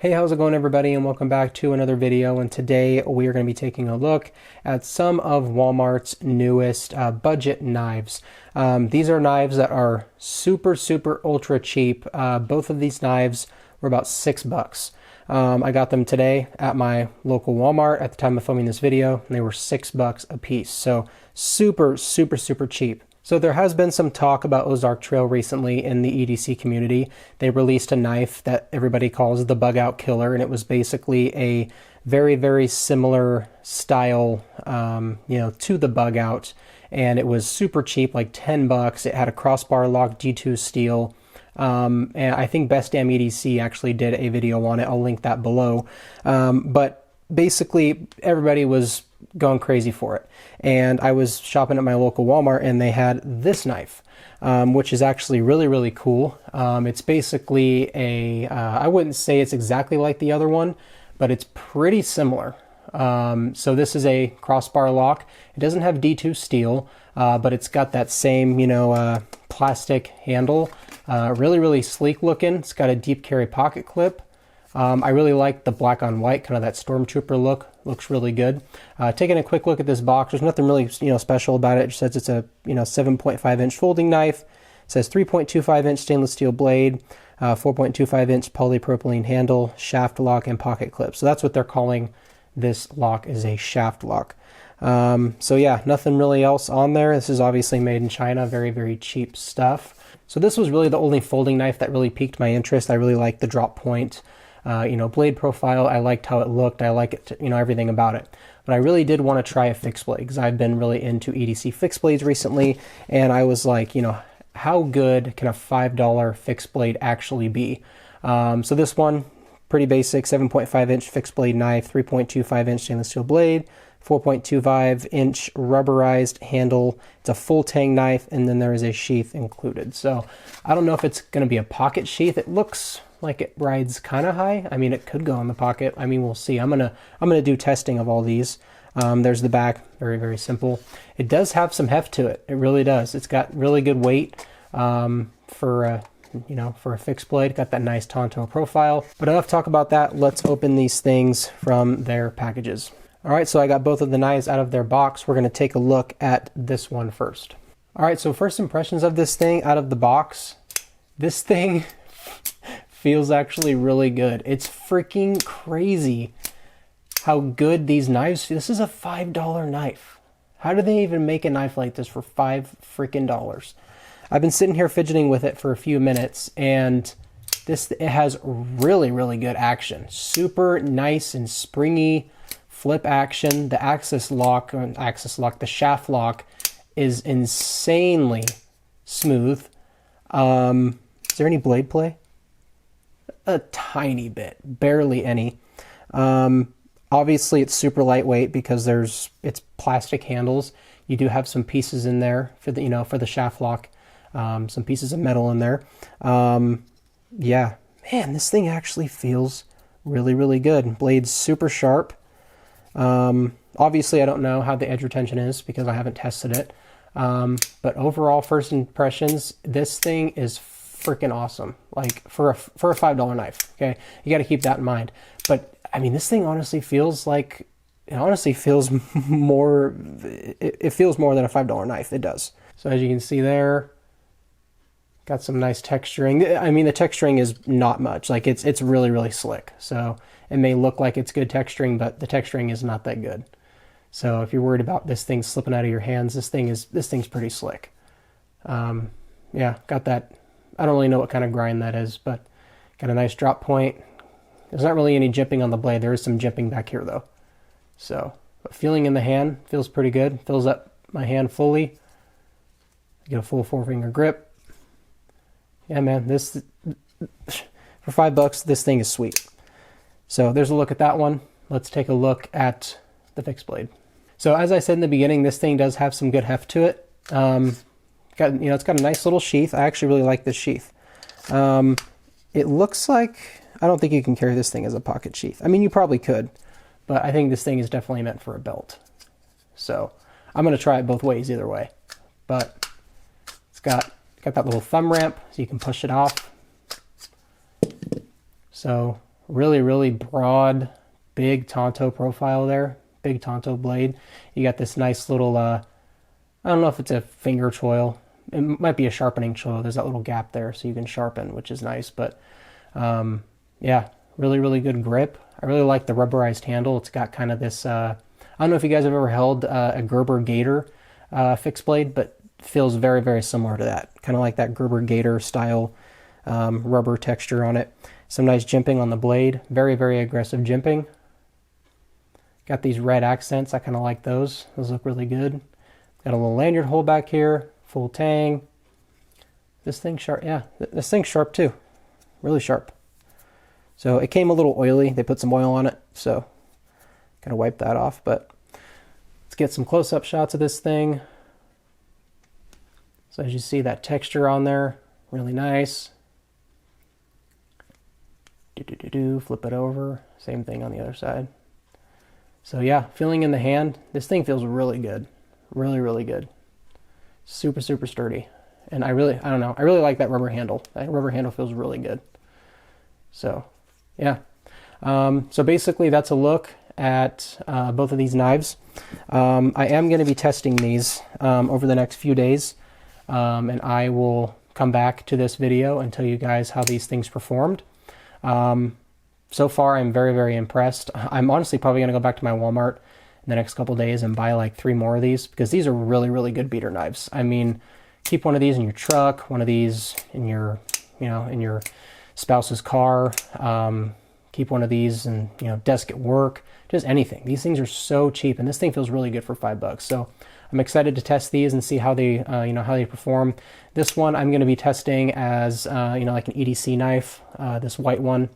Hey, how's it going everybody, and welcome back to another video. And today we are going to be taking a look at some of Walmart's newest budget knives. These are knives that are super ultra cheap. Both of these knives were about $6. I got them today at my local Walmart at the time of filming this video, and they were $6 a piece. So super cheap. So there has been some talk about Ozark Trail recently in the EDC community. They released a knife that everybody calls the Bug Out Killer, and it was basically a very similar style, to the Bug Out, and it was super cheap, like $10. It had a crossbar lock G2 steel, and I think Best Damn EDC actually did a video on it. I'll link that below. But basically, everybody was going crazy for it. And I was shopping at my local Walmart, and they had this knife, which is actually really cool. It's basically I wouldn't say it's exactly like the other one, but it's pretty similar. So this is a crossbar lock. It doesn't have D2 steel, but it's got that same, plastic handle. Really sleek looking. It's got a deep carry pocket clip. I really like the black on white, kind of that stormtrooper look. Looks really good. Taking a quick look at this box, there's nothing really special about it. It just says it's a 7.5 inch folding knife. It says 3.25 inch stainless steel blade, 4.25 inch polypropylene handle, shaft lock, and pocket clip. So that's what they're calling this lock, is a shaft lock. So yeah, nothing really else on there. This is obviously made in China, very cheap stuff. So this was really the only folding knife that really piqued my interest. I really liked the drop point. Blade profile. I liked how it looked. I like it, everything about it. But I really did want to try a fixed blade because I've been really into EDC fixed blades recently, and I was like, how good can a $5 fixed blade actually be? So this one, pretty basic, 7.5 inch fixed blade knife, 3.25 inch stainless steel blade, 4.25 inch rubberized handle. It's a full tang knife, and then there is a sheath included. So I don't know if it's going to be a pocket sheath. It looks like it rides kind of high. I mean, it could go in the pocket. I mean, we'll see. I'm gonna do testing of all these. There's the back, very simple. It does have some heft to it. It really does. It's got really good weight for a fixed blade. Got that nice Tonto profile. But enough talk about that. Let's open these things from their packages. All right, so I got both of the knives out of their box. We're gonna take a look at this one first. All right, so first impressions of this thing out of the box. This thing feels actually really good. It's freaking crazy how good these knives feel. This is a $5 knife. How do they even make a knife like this for $5 freaking? I've been sitting here fidgeting with it for a few minutes, and it has really good action. Super nice and springy flip action. The the shaft lock is insanely smooth. Is there any blade play? A tiny bit, barely any. Obviously it's super lightweight because it's plastic handles. You do have some pieces in there for the shaft lock, some pieces of metal in there. Yeah, man, this thing actually feels really good. Blade's super sharp. Obviously I don't know how the edge retention is because I haven't tested it. But overall first impressions, this thing is freaking awesome. Like for a $5 knife. Okay, you got to keep that in mind. But I mean, this thing honestly feels more. It feels more than a $5 knife. It does. So as you can see there, got some nice texturing. I mean, the texturing is not much. Like it's really slick. So it may look like it's good texturing, but the texturing is not that good. So if you're worried about this thing slipping out of your hands, this thing's pretty slick. Yeah, got that. I don't really know what kind of grind that is, but got a nice drop point. There's not really any jimping on the blade. There is some jimping back here though. So, but feeling in the hand feels pretty good. Fills up my hand fully. Get a full 4-finger grip. Yeah, man, this for $5, this thing is sweet. So there's a look at that one. Let's take a look at the fixed blade. So as I said in the beginning, this thing does have some good heft to it. It's got a nice little sheath. I actually really like this sheath. It looks like, I don't think you can carry this thing as a pocket sheath. I mean, you probably could, but I think this thing is definitely meant for a belt. So I'm going to try it both ways either way. But it's got that little thumb ramp so you can push it off. So Really, really broad, big Tonto profile there. Big Tonto blade. You got this nice little, I don't know if it's a finger choil. It might be a sharpening choil. There's that little gap there so you can sharpen, which is nice. But yeah, really, really good grip. I really like the rubberized handle. It's got kind of this, I don't know if you guys have ever held a Gerber Gator fixed blade, but feels very, very similar to that. Kind of like that Gerber Gator style rubber texture on it. Some nice jimping on the blade. Very, very aggressive jimping. Got these red accents. I kind of like those. Those look really good. Got a little lanyard hole back here. Full tang. This thing's sharp. Yeah, this thing's sharp too. Really sharp. So it came a little oily. They put some oil on it, so gotta wipe that off. But let's get some close-up shots of this thing. So as you see, that texture on there, really nice. Flip it over. Same thing on the other side. So yeah, feeling in the hand, this thing feels really good. Really, really good. Super, super sturdy. And I don't know, I really like that rubber handle. That rubber handle feels really good. So yeah. So basically that's a look at both of these knives. I am going to be testing these over the next few days. And I will come back to this video and tell you guys how these things performed. So far, I'm very, very impressed. I'm honestly probably going to go back to my Walmart in the next couple days and buy like 3 more of these because these are really, really good beater knives. I mean, keep one of these in your truck, one of these in your, in your spouse's car. Keep one of these in, desk at work, just anything. These things are so cheap, and this thing feels really good for $5. So I'm excited to test these and see how they, how they perform. This one I'm going to be testing as, like an EDC knife. This white one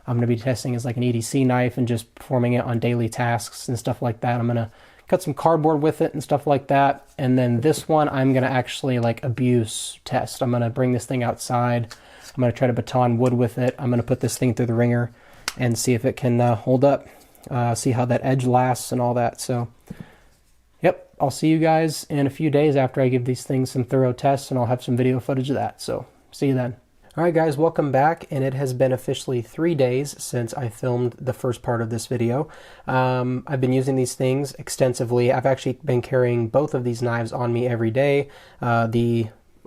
I'm going to be testing as like an EDC knife and just performing it on daily tasks and stuff like that. I'm going to cut some cardboard with it and stuff like that. And then this one I'm going to actually like abuse test. I'm going to bring this thing outside. I'm going to try to baton wood with it. I'm going to put this thing through the ringer and see if it can hold up, see how that edge lasts and all that. So yep, I'll see you guys in a few days after I give these things some thorough tests, and I'll have some video footage of that. So see you then. All right, guys, welcome back. And it has been officially 3 days since I filmed the first part of this video. I've been using these things extensively. I've actually been carrying both of these knives on me every day.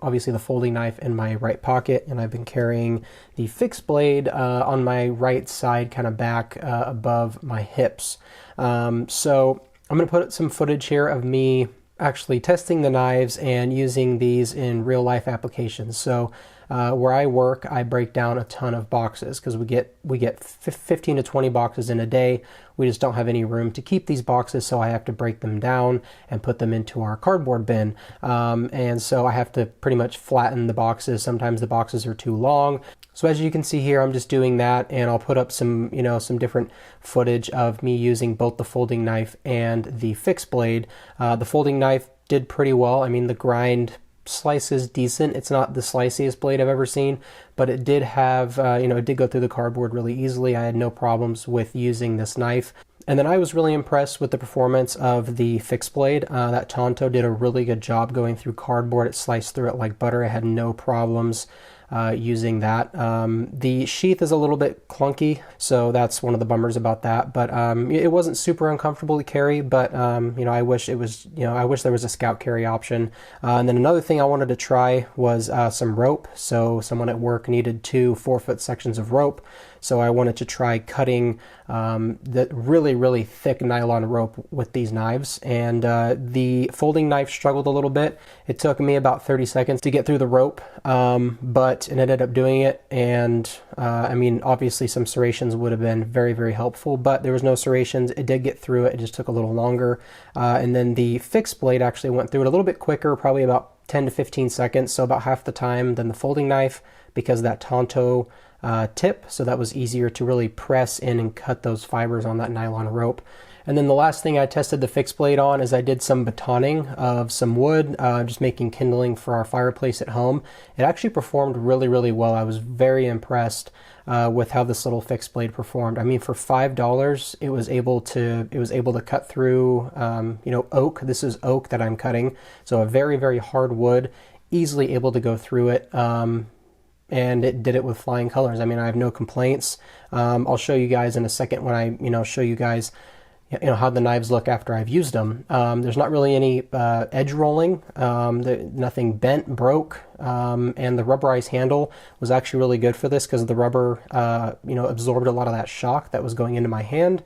Obviously the folding knife in my right pocket, and I've been carrying the fixed blade on my right side, kind of back above my hips. So I'm going to put some footage here of me actually testing the knives and using these in real life applications. So where I work, I break down a ton of boxes because we get 15 to 20 boxes in a day. We just don't have any room to keep these boxes, so I have to break them down and put them into our cardboard bin. And so I have to pretty much flatten the boxes. Sometimes the boxes are too long. So as you can see here, I'm just doing that, and I'll put up some, some different footage of me using both the folding knife and the fixed blade. The folding knife did pretty well. I mean, the grind slice is decent. It's not the sliciest blade I've ever seen, but it did have, it did go through the cardboard really easily. I had no problems with using this knife. And then I was really impressed with the performance of the fixed blade. That Tonto did a really good job going through cardboard. It sliced through it like butter. I had no problems using that. The sheath is a little bit clunky, so that's one of the bummers about that, but it wasn't super uncomfortable to carry, but I wish it was, I wish there was a scout carry option. And then another thing I wanted to try was some rope. So someone at work needed 2 4-foot sections of rope, so I wanted to try cutting the really, really thick nylon rope with these knives. And the folding knife struggled a little bit. It took me about 30 seconds to get through the rope, but it ended up doing it. And I mean, obviously some serrations would have been very, very helpful, but there was no serrations. It did get through it. It just took a little longer. And then the fixed blade actually went through it a little bit quicker, probably about 10 to 15 seconds, so about half the time than the folding knife, because of that Tonto tip, so that was easier to really press in and cut those fibers on that nylon rope. And then the last thing I tested the fixed blade on is I did some batoning of some wood, just making kindling for our fireplace at home. It actually performed really, really well. I was very impressed with how this little fixed blade performed. I mean, for $5, it was able to cut through, oak. This is oak that I'm cutting, so a very, very hard wood, easily able to go through it. and it did it with flying colors. I mean, I have no complaints. I'll show you guys in a second when I show you guys how the knives look after I've used them. There's not really any edge rolling, nothing bent, broke, and the rubberized handle was actually really good for this because the rubber absorbed a lot of that shock that was going into my hand.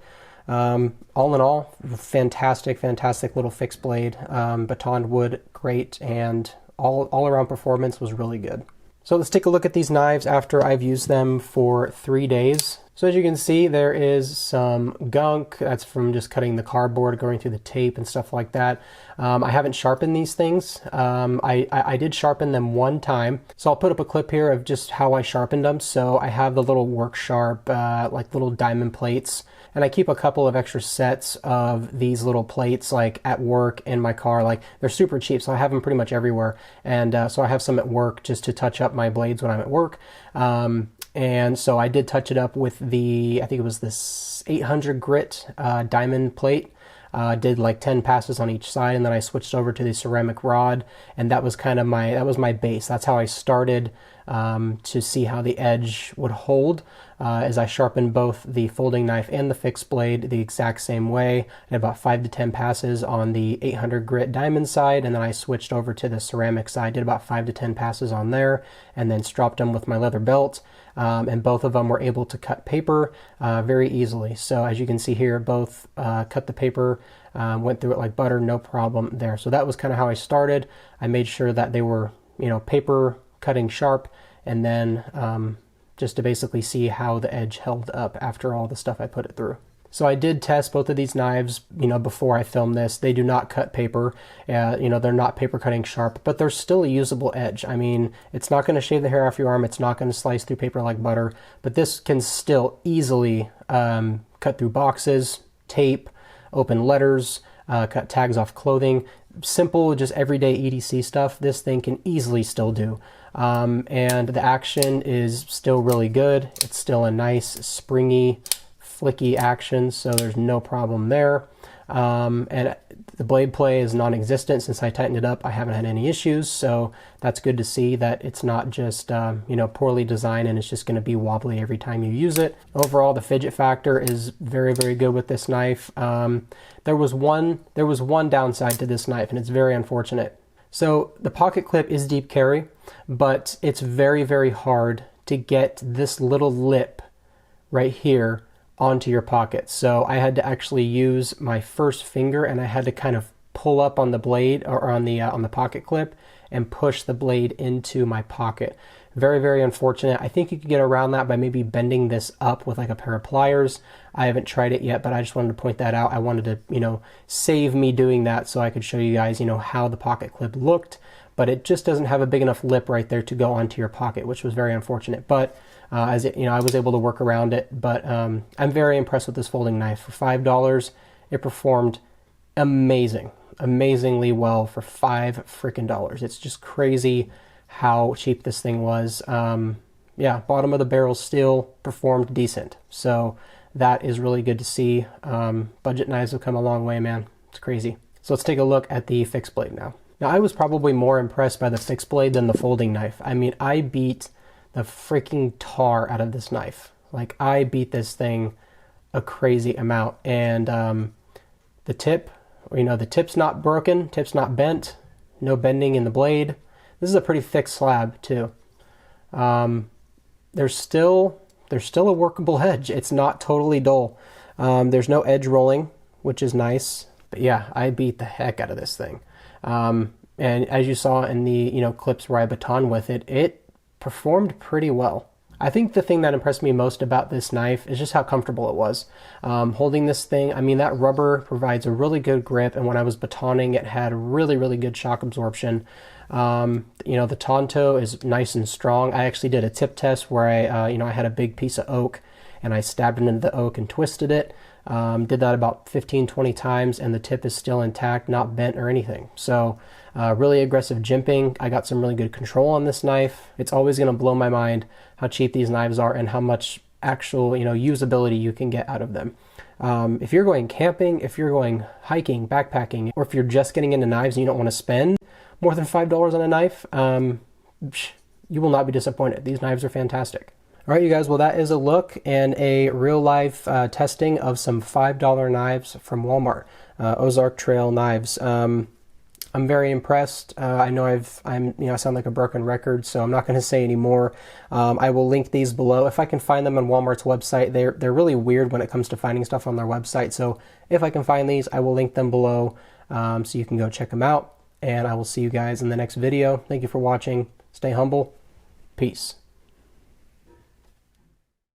All in all, fantastic little fixed blade, baton wood, great, and all around performance was really good. So let's take a look at these knives after I've used them for 3 days. So as you can see, there is some gunk. That's from just cutting the cardboard, going through the tape and stuff like that. I haven't sharpened these things. I did sharpen them one time. So I'll put up a clip here of just how I sharpened them. So I have the little work sharp, like little diamond plates. And I keep a couple of extra sets of these little plates like at work in my car. Like they're super cheap, so I have them pretty much everywhere. And so I have some at work just to touch up my blades when I'm at work. And so I did touch it up with I think it was this 800 grit diamond plate. Did like 10 passes on each side, and then I switched over to the ceramic rod, and that was kind of my base. That's how I started to see how the edge would hold. As I sharpened both the folding knife and the fixed blade the exact same way. I had about 5 to 10 passes on the 800 grit diamond side, and then I switched over to the ceramic side, did about 5 to 10 passes on there, and then stropped them with my leather belt. And both of them were able to cut paper very easily. So as you can see here, both cut the paper, went through it like butter, no problem there. So that was kind of how I started. I made sure that they were, paper cutting sharp, and then just to basically see how the edge held up after all the stuff I put it through. So I did test both of these knives, before I filmed this. They do not cut paper. They're not paper cutting sharp, but they're still a usable edge. I mean, it's not going to shave the hair off your arm. It's not going to slice through paper like butter, but this can still easily cut through boxes, tape, open letters, cut tags off clothing. Simple, just everyday EDC stuff. This thing can easily still do. And the action is still really good. It's still a nice, springy, flicky action, so there's no problem there. And the blade play is non-existent. Since I tightened it up, I haven't had any issues, so that's good to see that it's not just poorly designed and it's just going to be wobbly every time you use it. Overall, the fidget factor is very good with this knife. There was one downside to this knife, and it's very unfortunate. So the pocket clip is deep carry, but it's very hard to get this little lip right here onto your pocket. So I had to actually use my first finger, and I had to kind of pull up on the blade or on the pocket clip and push the blade into my pocket. Very unfortunate. I think you could get around that by maybe bending this up with like a pair of pliers. I haven't tried it yet, but I just wanted to point that out. I wanted to, save me doing that so I could show you guys, how the pocket clip looked, but it just doesn't have a big enough lip right there to go onto your pocket, which was very unfortunate. But I was able to work around it. But I'm very impressed with this folding knife. For $5, it performed amazingly well for $5 freaking dollars. It's just crazy how cheap this thing was. Yeah, bottom of the barrel steel, performed decent. So that is really good to see. Budget knives have come a long way, man. It's crazy. So let's take a look at the fixed blade now. Now, I was probably more impressed by the fixed blade than the folding knife. I mean, I beat the freaking tar out of this knife. Like, I beat this thing a crazy amount. And the tip, the tip's not broken, tip's not bent, no bending in the blade. This is a pretty thick slab too. There's still a workable edge. It's not totally dull. There's no edge rolling, which is nice. But yeah, I beat the heck out of this thing. And as you saw in the clips where I baton with it, it performed pretty well. I think the thing that impressed me most about this knife is just how comfortable it was. Holding this thing, I mean, that rubber provides a really good grip, and when I was batoning, it had really good shock absorption. The Tonto is nice and strong. I actually did a tip test where I had a big piece of oak, and I stabbed it into the oak and twisted it. Did that about 15-20 times, and the tip is still intact, not bent or anything. So really aggressive jimping. I got some really good control on this knife. It's always going to blow my mind how cheap these knives are and how much actual usability you can get out of them. If you're going camping, if you're going hiking, backpacking, or if you're just getting into knives and you don't want to spend more than $5 on a knife, you will not be disappointed. These knives are fantastic. All right, you guys, well, that is a look and a real-life testing of some $5 knives from Walmart, Ozark Trail knives. I'm very impressed. I know I sound like a broken record, so I'm not going to say any more. I will link these below if I can find them on Walmart's website. They're really weird when it comes to finding stuff on their website. So if I can find these, I will link them below, so you can go check them out. And I will see you guys in the next video. Thank you for watching. Stay humble. Peace.